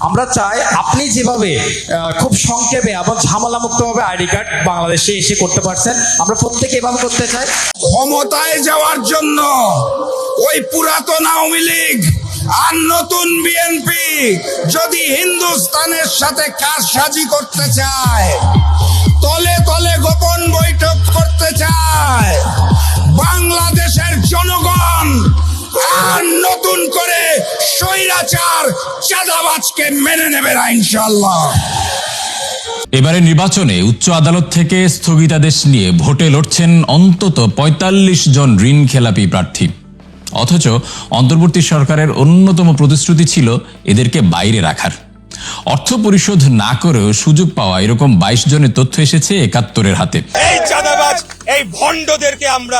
আমরা চাই আপনি যেভাবে খুব সংক্ষেপে এবং ঝামেলা মুক্তভাবে আইডি কার্ড বাংলাদেশে এসে করতে পারছেন, আমরা প্রত্যেকে এভাবে করতে চাই। ক্ষমতায় যাওয়ার জন্য ওই পুরাতন আওয়ামী লীগ আর নতুন বিএনপি যদি হিন্দুস্তানের সাথে কারসাজি করতে চায়, তলে তলে গোপন বৈঠক করতে চায়, বাংলাদেশের জনগণ আর নতুন করে স্বৈরাচার চাঁদাবাজকে মেনে নেবে না ইনশাআল্লাহ। এবারে নির্বাচনে উচ্চ আদালত থেকে স্থগিতাদেশ নিয়ে ভোটে লড়ছেন অন্তত ৪৫ জন ঋণ খেলাপি প্রার্থী। অথচ অন্তর্বর্তী সরকারের অন্যতম প্রতিশ্রুতি ছিল এদেরকে বাইরে রাখার। অর্থ পরিশোধ না করেও সুযোগ পাওয়া এরকম ২২ জনের তথ্য এসেছে ৭১-এর হাতে। এই চাঁদাবাজ, এই ভণ্ডদেরকে আমরা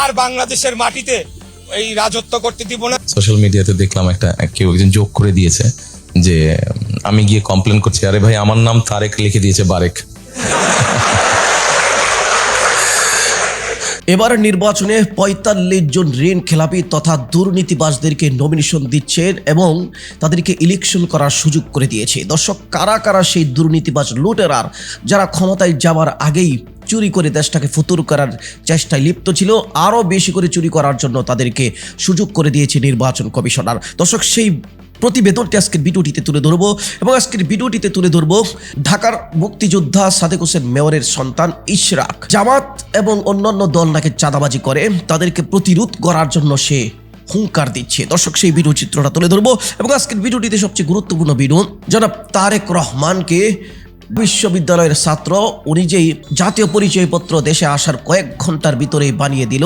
আর বাংলাদেশের মাটিতে এই রাজত্ব করতে দিব না। সোশ্যাল মিডিয়াতে দেখলাম কেউ একজন যোগ করে দিয়েছে যে আমি গিয়ে কমপ্লেন করছি, আরে ভাই আমার নাম তারেক লিখে দিয়েছে বারেক। এবার নির্বাচনে ৪৫ জন ঋণ খেলাপি তথা দুর্নীতিবাজদেরকে নমিনেশন দিচ্ছেন এবং তাদেরকে ইলেকশন করার সুযোগ করে দিয়েছে। দর্শক, কারা কারা সেই দুর্নীতিবাজ লুটেরার যারা ক্ষমতায় যাওয়ার আগেই চুরি করে দেশটাকে ফুতুর করার চেষ্টায় লিপ্ত ছিল, আরও বেশি করে চুরি করার জন্য তাদেরকে সুযোগ করে দিয়েছে নির্বাচন কমিশনার। দর্শক, সেই প্রতিবেদনটি আজকের ভিডিওটিতে তুলে ধরবো এবং আজকের ভিডিওটিতে তুলে ধরবো ঢাকার মুক্তিযোদ্ধা সাদেক হোসেন মেয়রের সন্তান ইশরাক। জামাত এবং অন্যান্য দল নাকি চাঁদাবাজি করে, তাদেরকে প্রতিরোধ করার জন্য সে হুঙ্কার দিচ্ছে। দর্শক, সেই ভিডিও চিত্রটা তুলে ধরবো এবং আজকের ভিডিওটিতে সবচেয়ে গুরুত্বপূর্ণ ভিডিও, জনাব তারেক রহমানকে বিশ্ববিদ্যালয়ের ছাত্র, উনি যেই জাতীয় পরিচয়পত্র দেশে আসার কয়েক ঘন্টার ভিতরেই বানিয়ে দিল,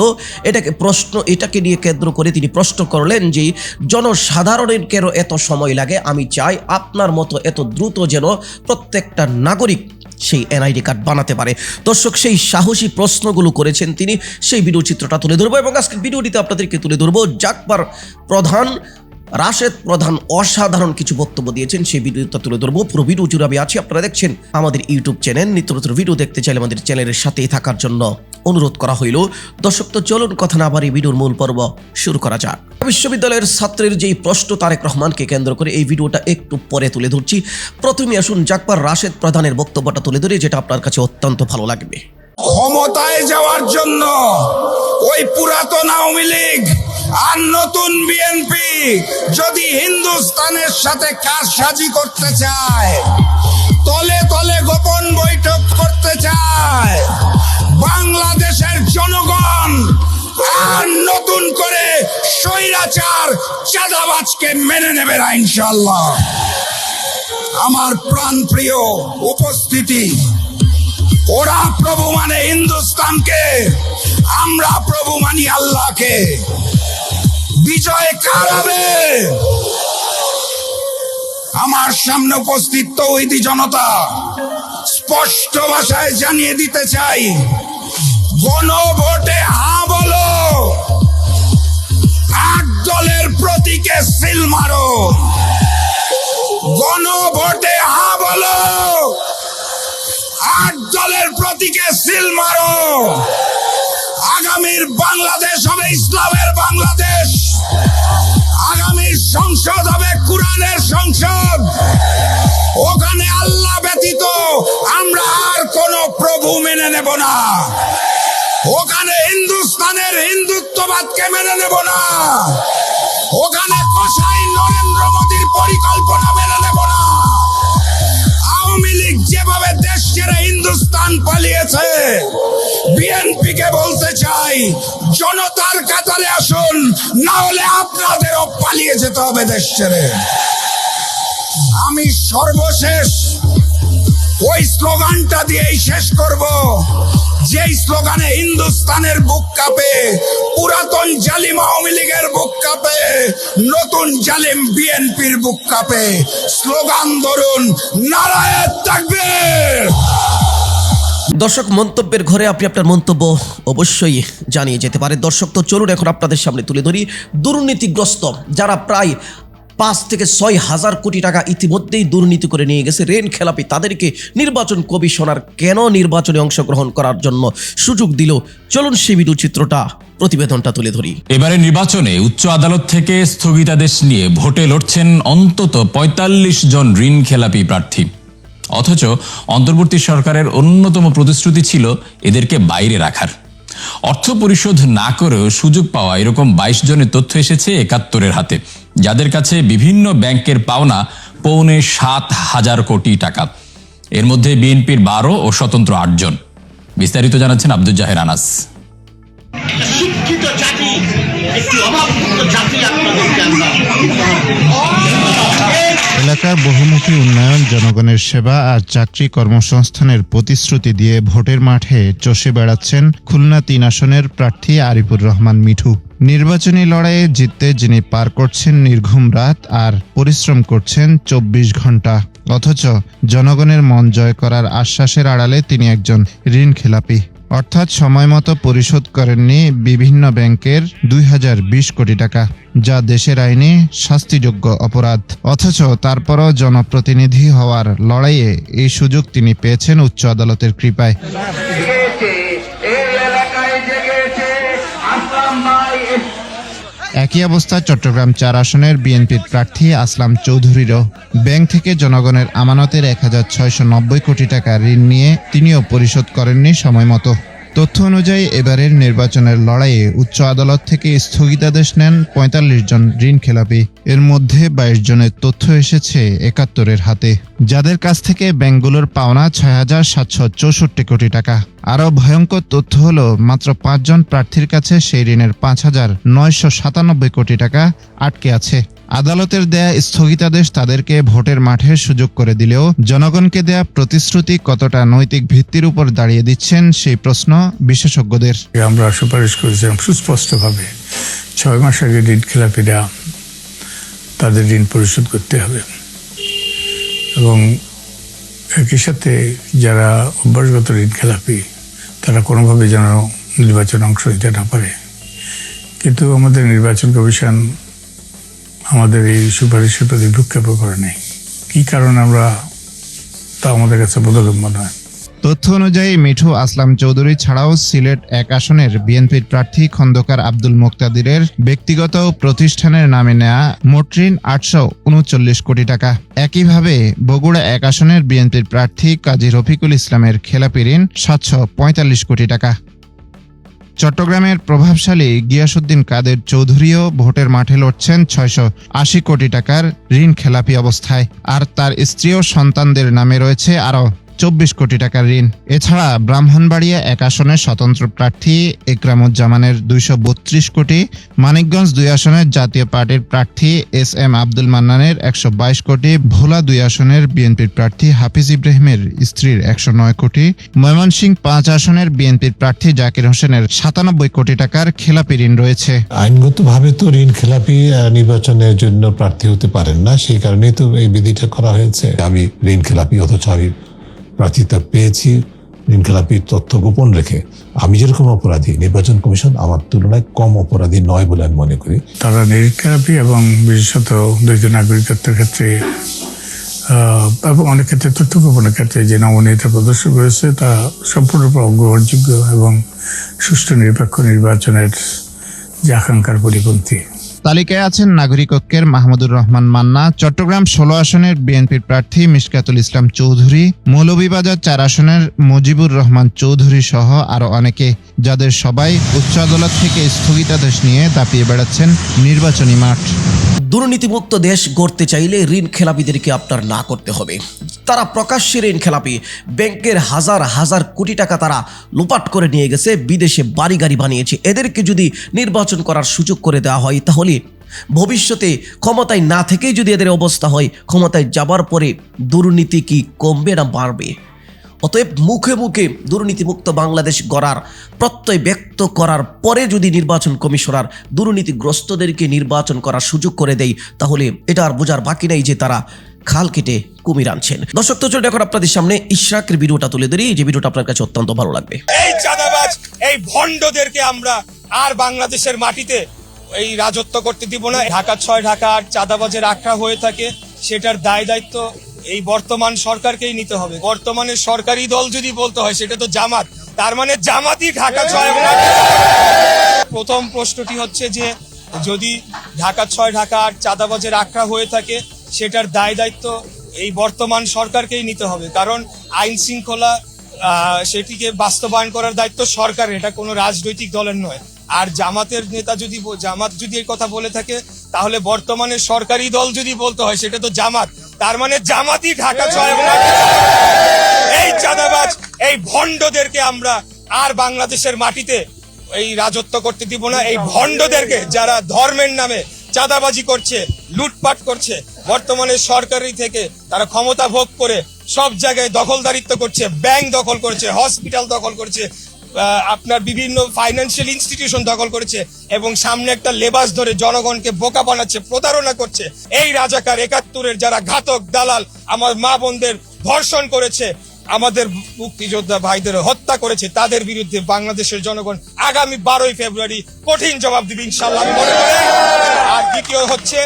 এটাকে নিয়ে কেন্দ্র করে তিনি প্রশ্ন করলেন যে জনসাধারণের কেন এত সময় লাগে? আমি চাই আপনার মতো এত দ্রুত যেন প্রত্যেকটা নাগরিক সেই এনআইডি কার্ড বানাতে পারে। দর্শক, সেই সাহসী প্রশ্নগুলো করেছেন তিনি। সেই ভিডিও চিত্রটা তুলে ধরবো এবং আজকের ভিডিওটিতে আপনাদেরকে তুলে ধরবো জাগবার প্রধান রাশেদ প্রধান অসাধারণ কিছু বক্তব্য দিয়েছেন, সেই ভিডিওটা তুলে ধরবো। পুরো ভিডিও জুড়ে আমি আছি। আপনারা দেখছেন আমাদের ইউটিউব চ্যানেল। নিত্য নতুন ভিডিও দেখতে চাইলে আমাদের চ্যানেলের সাথেই থাকার জন্য অনুরোধ করা হইল। দর্শক, তো চলুন কথা না বাড়িয়ে ভিডিওর মূল পর্ব শুরু করা যাক। বিশ্ববিদ্যালয়ের ছাত্রের যেই প্রশ্ন তারেক রহমানকে কেন্দ্র করে এই ভিডিওটা একটু পরে তুলে ধরছি। প্রথমে আসুন জাগবার রাশেদ প্রধানের বক্তব্যটা তুলে ধরে, যেটা আপনার কাছে অত্যন্ত ভালো লাগবে। ক্ষমতায় যাওয়ার জন্য ওই পুরাতন আওয়ামী লীগ আর নতুন বিএনপি যদি হিন্দুস্তানের সাথে কারসাজি করতে চায়, তলে তলে গোপন বৈঠক করতে চায়, বাংলাদেশের জনগণ আর নতুন করে স্বৈরাচার চাঁদাবাজকে মেনে নেবে না ইনশাআল্লাহ। আমার প্রাণপ্রিয় উপস্থিতি, ওরা প্রভু মানে হিন্দুস্তানকে, আমরা প্রভু মানি আল্লাহকে। বিজয় কার হবে? আমার সামনে উপস্থিত তৌহিদি জনতা, স্পষ্ট ভাষায় জানিয়ে দিতে চাই, গণভোটে হ্যাঁ বলো, ৮ দলের প্রতীকে সিল মারো। গণভোটে হ্যাঁ বলো, ৮ দলের প্রতীকে সিল মারো। আগামীর বাংলাদেশ হবে ইসলামের বাংলাদেশ। আগামীর সংসদ হবে কোরআনের সংসদ। ওখানে আল্লাহ ব্যতীত আমরা আর কোন প্রভু মেনে নেব না। ওখানে হিন্দুস্তানের হিন্দুত্ববাদকে মেনে নেব না। ওখানে কসাই নরেন্দ্র মোদীর পরিকল্পনা মেনে নেব না। আওয়ামী লীগ যেভাবে দেশ ছেড়ে হিন্দুস্তান পালিয়েছে, বিএনপি কে বলতে চাই, জনতার কাতারে আসুন, না হলে আপনাদেরও পালিয়ে যেতে হবে দেশ ছেড়ে। আমি সর্বশেষ ওই স্লোগানটা দিয়েই শেষ করব, যেই স্লোগানে হিন্দুস্তানের বুক কাঁপে, পুরাতন জালিম আওয়ামী লীগের বুক কাঁপে, নতুন জালিম বিএনপির বুক কাঁপে। স্লোগান ধরুন, নারায়ে তাকবীর। দর্শক, মন্তব্যের ঘরে আপনি আপনার মন্তব্য অবশ্যই জানিয়ে যেতে পারে। দর্শক, তো চলুন এখন আপনাদের সামনে তুলে ধরি দুর্নীতিগ্রস্ত যারা প্রায় 5 থেকে 6 হাজার কোটি টাকা ইতিমধ্যেই দুর্নীতি করে নিয়ে গেছে ঋণ খেলাপি। তাদেরকে নির্বাচন কমিশনার কেন নির্বাচনে অংশগ্রহণ করার জন্য সুযোগ দিল? চলুন সেই ভিডিও চিত্রটা, প্রতিবেদনটা তুলে ধরি। এবারে নির্বাচনে উচ্চ আদালত থেকে স্থগিতাদেশ নিয়ে ভোটে লড়ছেন অন্তত ৪৫ জন ঋণ খেলাপি প্রার্থী। অথচ অন্তর্বর্তী সরকারের অন্যতম প্রতিশ্রুতি ছিল এদেরকে বাইরে রাখার। অর্থ পরিশোধ না করেও সুযোগ পাওয়া এরকম ২২ জনের তথ্য এসেছে ৭১-এর হাতে, যাদের কাছে বিভিন্ন ব্যাংকের পাওনা ৭.৫ কোটি টাকা। এর মধ্যে বিএনপির ১২ ও স্বতন্ত্র ৮ জন। বিস্তারিত জানাচ্ছেন আব্দুল জাহের আনাস। শিক্ষিত জাতি, একটি অভাবমুক্ত জাতি আপনাদেরকে আমরা এলাকার বহুমুখী উন্নয়ন, জনগণের সেবা আর চাকরি কর্মসংস্থানের প্রতিশ্রুতি দিয়ে ভোটের মাঠে চষে বেড়াচ্ছেন খুলনা ৩ আসনের প্রার্থী আরিফুর রহমান মিঠু। নির্বাচনী লড়াইয়ে জিততে যিনি পার করছেন নির্ঘুম রাত আর পরিশ্রম করছেন ২৪ ঘন্টা, অথচ জনগণের মন জয় করার আশ্বাসের আড়ালে তিনি একজন ঋণ খেলাপি। অর্থাৎ সময় মতো পরিশোধ করেননি বিভিন্ন ব্যাংকের ২০২০ কোটি টাকা, যা দেশের আইনে শাস্তিযোগ্য অপরাধ। অথচ তারপরও জনপ্রতিনিধি হওয়ার লড়াইয়ে এই সুযোগ তিনি পেয়েছেন উচ্চ আদালতের কৃপায়। একই অবস্থা চট্টগ্রাম ৪ আসনের বিএনপির প্রার্থী আসলাম চৌধুরীরও। ব্যাংক থেকে জনগণের আমানতের ১৬৯০ কোটি টাকা ঋণ নিয়ে তিনিও পরিশোধ করেননি সময় মতো। তথ্য অনুযায়ী এবারের নির্বাচনের লড়াইয়ে উচ্চ আদালত থেকে স্থগিতাদেশ নেন ৪৫ জন ঋণ খেলাপি। এর মধ্যে ২২ জনের তথ্য এসেছে ৭১-এর হাতে, যাদের কাছ থেকে ব্যাংকগুলোর পাওনা ৬,৭৬৪ কোটি টাকা। আরও ভয়ঙ্কর তথ্য হলো মাত্র ৫ জন প্রার্থীর কাছে সেই ঋণের ৫,৯৯৭ কোটি টাকা আটকে আছে। আদালতের দেয়া স্থগিতাদেশ তাদেরকে ভোটের মাঠে সুযোগ করে দিলেও জনগণকে দেয়া প্রতিশ্রুতি কতটা নৈতিক ভিত্তির উপর দাঁড়িয়ে দিচ্ছেন সেই প্রশ্ন বিশেষজ্ঞদের। আমরা সুপারিশ করেছিলাম সুস্পষ্টভাবে ৬ মাস আগে ঋণ খেলাপিরা তাদের ঋণ পরিশোধ করতে হবে, এবং একই সাথে যারা অভ্যাসগত ঋণ খেলাপি তারা কোনোভাবে যেন নির্বাচনে অংশ নিতে না পারে। কিন্তু আমাদের নির্বাচন কমিশন আমাদের এই সুপারিশের প্রতি ভ্রুক্ষেপও করে নেই। কী কারণে আমরা তা আমাদের কাছে বোধগম্য নয়। তথ্য অনুযায়ী মিঠু আসলাম চৌধুরী ছাড়াও সিলেট ১ আসনের বিএনপির প্রার্থী খন্দকার আব্দুল মোক্তাদিরের ব্যক্তিগত প্রতিষ্ঠানের নামে নেয়া মোট ঋণ ৮৩৯ কোটি টাকা। একইভাবে বগুড়া ১ আসনের বিএনপির প্রার্থী কাজী রফিকুল ইসলামের খেলাপি ঋণ ৭৪৫ কোটি টাকা। চট্টগ্রামের প্রভাবশালী গিয়াসউদ্দিন কাদের চৌধুরীও ভোটের মাঠে লড়ছেন ৬৮০ কোটি টাকার ঋণ খেলাপি অবস্থায়, আর তার স্ত্রী ও সন্তানদের নামে রয়েছে আরও ২৪ কোটি টাকার ঋণ। এছাড়া ব্রাহ্মণবাড়িয়া ১ আসনের স্বতন্ত্র প্রার্থী একরামুজ্জামানের ২৩২ কোটি, মানিকগঞ্জ ২ আসনের জাতীয় পার্টির প্রার্থী SM আব্দুল মান্নানের ১২২ কোটি, ভোলা ২ আসনের বিএনপির প্রার্থী হাফিজ ইব্রাহিমের স্ত্রীর ১০৯ কোটি, ময়মনসিংহ ৫ আসনের বিএনপির প্রার্থী জাকির হোসেনের ৯৭ কোটি টাকার খেলাপি ঋণ রয়েছে। আইনগতভাবে তো ঋণ খেলাপি নির্বাচনের জন্য প্রার্থী হতে পারেন না, সেই কারণেই তো এই বিধিটা করা হয়েছে। আমি ঋণ খেলাপি, অথচ আমি প্রার্থিতা পেয়েছি ঋণ খেলাপির তথ্য গোপন রেখে। আমি যেরকম অপরাধী, নির্বাচন কমিশন আমার তুলনায় কম অপরাধী নয় বলে আমি মনে করি। তারা ঋণ খেলাপি এবং বিশেষত দ্বৈত নাগরিকত্বের ক্ষেত্রে এবং অনেক ক্ষেত্রে তথ্য গোপনের ক্ষেত্রে যে নমনীয়তা প্রদর্শন করেছে তা সম্পূর্ণরূপে অগ্রহণযোগ্য এবং সুষ্ঠু নিরপেক্ষ নির্বাচনের যে আকাঙ্ক্ষার পরিপন্থী। তালিকায় আছেন নাগরিকত্বের মাহমুদুর রহমান মান্না, চট্টগ্রাম ১৬ আসনের বিএনপির প্রার্থী মিশকাতুল ইসলাম চৌধুরী, মৌলভীবাজার ৪ আসনের মুজিবুর রহমান চৌধুরী সহ আরো অনেকে, যাদের সবাই উচ্চ আদালত থেকে স্থগিতাদেশ নিয়ে দাপিয়ে বেড়াচ্ছেন নির্বাচনী মাঠ। দুর্নীতিমুক্ত দেশ গড়তে চাইলে ঋণ খেলাপিদেরকে আপনার না করতে হবে। তারা প্রকাশ্যে ঋণ খেলাপি, ব্যাংকের হাজার হাজার কোটি টাকা তারা লুপাট করে নিয়ে গেছে, বিদেশে বাড়ি গাড়ি বানিয়েছে। এদেরকে যদি নির্বাচন করার সুযোগ করে দেওয়া হয়, তাহলে ভবিষ্যতে ক্ষমতায় না থেকেই যদি এদের অবস্থা হয়, ক্ষমতায় যাবার পরে দুর্নীতি কি কমবে না বাড়বে? অতএব মুখে মুখে দুর্নীতিমুক্ত বাংলাদেশ গড়ার প্রত্যয় ব্যক্ত করার পরে যদি নির্বাচন কমিশনার দুর্নীতিগ্রস্তদেরকে নির্বাচন করার সুযোগ করে দেয়, তাহলে এটা আর বোঝার বাকি নেই যে তারা খাল কেটে কুমির আনছেন। দর্শক, তো চলুন এখন আপনাদের সামনে ইশরাকের ভিডিওটা তুলে ধরি, যে ভিডিওটা আপনার কাছে অত্যন্ত ভালো লাগবে। এই চাঁদাবাজ, এই ভণ্ডদেরকে আমরা আর বাংলাদেশের মাটিতে এই রাজত্ব করতে দিব না। ঢাকা 6, ঢাকা 8 চাঁদাবাজের আখড়া হয়ে থাকে, সেটার দায় দায়িত্ব এই বর্তমান সরকারকেই নিতে হবে। বর্তমানে সরকারি দল যদি বলতে হয় সেটা তো জামাত, তার মানে জামাতই ঢাকা 6 এবং 8। প্রথম প্রশ্নটি হচ্ছে যে যদি ঢাকা 6, ঢাকা 8 চাঁদাবাজের আখড়া হয়ে থাকে, সেটার দায় দায়িত্ব এই বর্তমান সরকারকেই নিতে হবে। কারণ আইন শৃঙ্খলা সেটিকে বাস্তবায়ন করার দায়িত্ব সরকারের, এটা কোনো রাজনৈতিক দলের নয়। আর জামাতের নেতা যদি জামাত যদি এই কথা বলে থাকে, তাহলে বর্তমানে সরকারি দল যদি বলতে হয় সেটা তো জামাত, তার মানে জামাতই ঢাকা 6 এবং 8। এই চাঁদাবাজ, এই ভণ্ডদেরকে আমরা আর বাংলাদেশের মাটিতে এই রাজত্ব করতে দিব না। এই ভণ্ডদেরকে, যারা ধর্মের নামে চাঁদাবাজি করছে, লুটপাট করছে, বর্তমানে সরকারি থেকে তারা ক্ষমতা ভোগ করে সব জায়গায় দখলদারিত্ব করছে, ব্যাংক দখল করছে, হসপিটাল দখল করছে, আপনার বিভিন্ন ফাইন্যান্সিয়াল ইনস্টিটিউশন দখল করেছে এবং সামনে একটা লেবাস ধরে জনগণকে বোকা বানাচ্ছে, প্রতারণা করছে। এই রাজাকার 71-এর যারা ঘাতক দালাল আমার মা বোনদের ধর্ষণ করেছে, আমাদের মুক্তিযোদ্ধা ভাইদের হত্যা করেছে, তাদের বিরুদ্ধে বাংলাদেশের জনগণ আগামী 12ই ফেব্রুয়ারি কঠিন জবাব দিবে ইনশাআল্লাহ আমি মনে করি। আর দ্বিতীয় হচ্ছে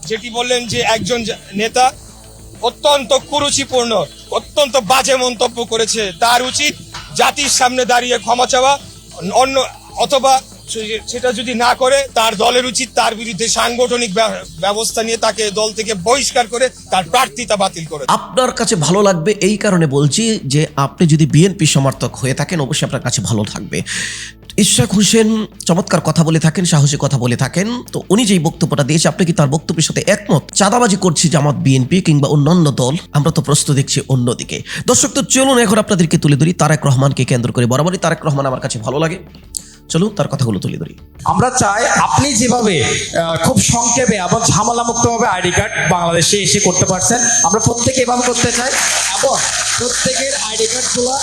যেটি বললেন যে একজন নেতা অত্যন্ত কুরুচিপূর্ণ, অত্যন্ত বাজে মন্তব্য করেছে, তার উচিত জাতির সামনে দাঁড়িয়ে ক্ষমা চাওয়া, অন্য অথবা সেটা যদি না করে তার দলের উচিত তার বিরুদ্ধে সাংগঠনিক ব্যবস্থা নিয়ে তাকে দল থেকে বহিষ্কার করে তার প্রার্থিতা বাতিল করে। আপনার কাছে ভালো লাগবে এই কারণে বলছি যে আপনি যদি বিএনপি সমর্থক হয়ে থাকেন, অবশ্যই আপনার কাছে ভালো থাকবে। ইশরাক হোসেন চমৎকার কথা বলে থাকেন, সাহসী কথা বলে থাকেন। তো উনি যেই বক্তব্যটা দিয়েছে, আপনি কি তার বক্তব্যের সাথে একমত? চাঁদাবাজি করছে জামাত, বিএনপি কিংবা অন্যান্য দল, আমরা তো প্রশ্ন দেখছি অন্যদিকে। দর্শক, তো চলুন এখন আপনাদেরকে তুলে ধরি তারেক রহমানকে কেন্দ্র করে। বরাবরই তারেক রহমান আমার কাছে ভালো লাগে, চলুন তার কথাগুলো তুলে ধরি। আমরা চাই আপনি যেভাবে খুব সংক্ষেপে এবং ঝামেলা মুক্তভাবে আইডি কার্ড বাংলাদেশে এসে করতে পারছেন, আমরা প্রত্যেকে এভাবে করতে চাই এবং প্রত্যেকের আইডি কার্ডগুলো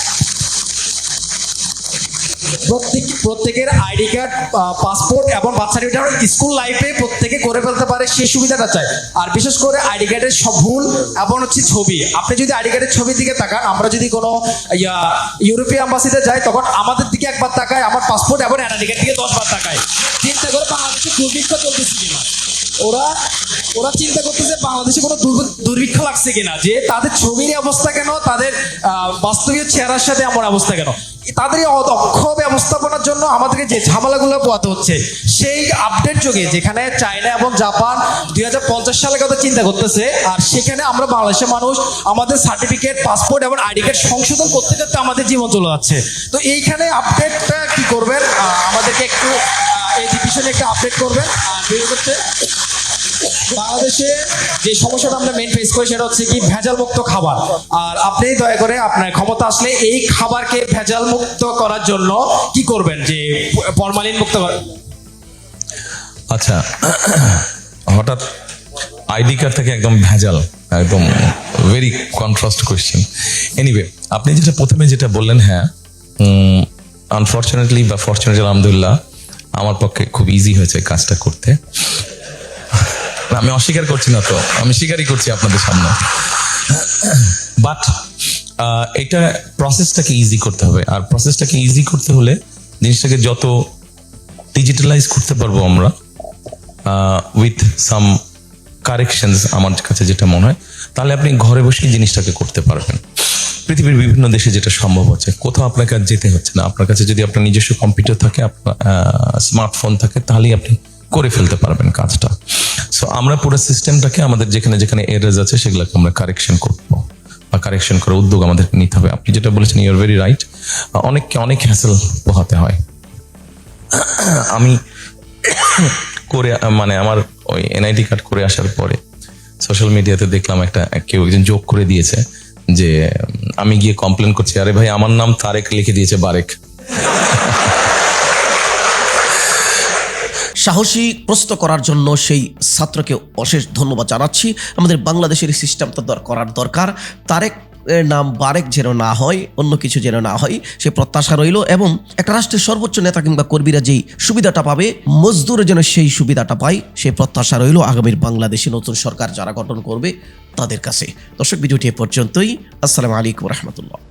প্রত্যেকের আইডি কার্ড, পাসপোর্ট এবং বার্থ সার্টিফিকেট স্কুল লাইফে প্রত্যেকে করে ফেলতে পারে, সেই সুবিধাটা চাই। আর বিশেষ করে আইডি কার্ডের সব ভুল এবং হচ্ছে ছবি, আপনি যদি আইডি কার্ডের ছবির দিকে তাকান, আমরা যদি কোনো ইউরোপীয় অ্যাম্বাসিতে যাই তখন আমাদের দিকে একবার তাকায়, আমার পাসপোর্ট এবং আইডি কার্ড দিকে 10 বার তাকায়। চিন্তা করে বাংলাদেশে দুর্ভিক্ষ চলতেছে কিনা, ওরা চিন্তা করতেছে বাংলাদেশে কোনো দুর্ভিক্ষ লাগছে কিনা, যে তাদের ছবির অবস্থা কেন, তাদের বাস্তবিক চেহারার সাথে আমার অবস্থা কেন। তাদের এই অদক্ষ ব্যবস্থাপনার জন্য আমাদেরকে যে ঝামেলাগুলো পোহাতে হচ্ছে, সেই আপডেট যুগে যেখানে চায়না এবং জাপান 2050 সালের কথা চিন্তা করতেছে, আর সেখানে আমরা বাংলাদেশের মানুষ আমাদের সার্টিফিকেট, পাসপোর্ট এবং আইডি কার্ড সংশোধন করতে করতে আমাদের জীবন চলে যাচ্ছে। তো এইখানে আপডেটটা কি করবেন, আমাদেরকে একটু এই বিষয়ে একটা আপডেট করবেন। আর দুই হচ্ছে বাংলাদেশে যে সমস্যাটা আমরা মেইন ফেস করি সেটা হচ্ছে কি ভেজাল মুক্ত খাবার। আর আপনি দয়া করে আপনার ক্ষমতা আসলে এই খাবারকে ভেজাল মুক্ত করার জন্য কি করবেন, যে ফরমালিন মুক্ত করার। আচ্ছা, হঠাৎ আইডি কার্ড থেকে একদম ভেজাল, একদম ভেরি কন্ট্রাস্ট কোয়েশ্চেন। এনিওয়ে, আপনি যেটা প্রথমে যেটা বললেন, হ্যাঁ আনফর্চুনেটলি বা ফর্চুনেটলি আলহামদুলিল্লাহ আমার পক্ষে খুব ইজি হয়েছে কাজটা করতে। আমি অস্বীকার করছি না, তো আমি স্বীকারই করছি আপনাদের সামনে। বাট এটা প্রসেসটাকে ইজি করতে হবে, আর প্রসেসটাকে ইজি করতে হলে জিনিসটাকে যত ডিজিটালাইজ করতে পারবো আমরা উইথ সাম কারেকশনস, আমার কাছে যেটা মনে হয়, তাহলে আপনি ঘরে বসেই জিনিসটাকে করতে পারবেন। পৃথিবীর বিভিন্ন দেশে যেটা সম্ভব হচ্ছে, কোথাও আপনাকে আর যেতে হচ্ছে না। আপনার কাছে যদি আপনার নিজস্ব কম্পিউটার থাকে, আপনার স্মার্টফোন থাকে, তাহলেই আপনি করে ফেলতে পারবেন কাজটা। সো আমরা পুরো সিস্টেমটাকে আমাদের যেখানে যেখানে এরার্স আছে সেগুলোকে আমরা কারেকশন করবো, বা কারেকশন করার উদ্যোগ আমাদের নিতে হবে। আপনি যেটা বলেছেন, ইউ আর ভেরি রাইট, অনেক হ্যাসেল পোহাতে হয়। আমি করে মানে আমার ওই এনআইডি কার্ড করে আসার পরে সোশ্যাল মিডিয়াতে দেখলাম কেউ একজন যোগ করে দিয়েছে যে আমি গিয়ে কমপ্লেন করছি, আরে ভাই আমার নাম তারেক লিখে দিয়েছে বারেক। সাহসী প্রশ্ন করার জন্য সেই ছাত্রকে অশেষ ধন্যবাদ জানাচ্ছি। আমাদের বাংলাদেশের সিস্টেমটা করার দরকার। তারেক নাম বারেক যেন না হয়, অন্য কিছু যেন না হয়, সে প্রত্যাশা রইল। এবং একটা রাষ্ট্রের সর্বোচ্চ নেতা কিংবা কর্মীরা যেই সুবিধাটা পাবে, মজদুরের যেন সেই সুবিধাটা পায়, সেই প্রত্যাশা রইল আগামীর বাংলাদেশে নতুন সরকার যারা গঠন করবে তাদের কাছে। দর্শক, ভিডিওটি এ পর্যন্তই। আসসালামু আলাইকুম রহমতুল্লাহ।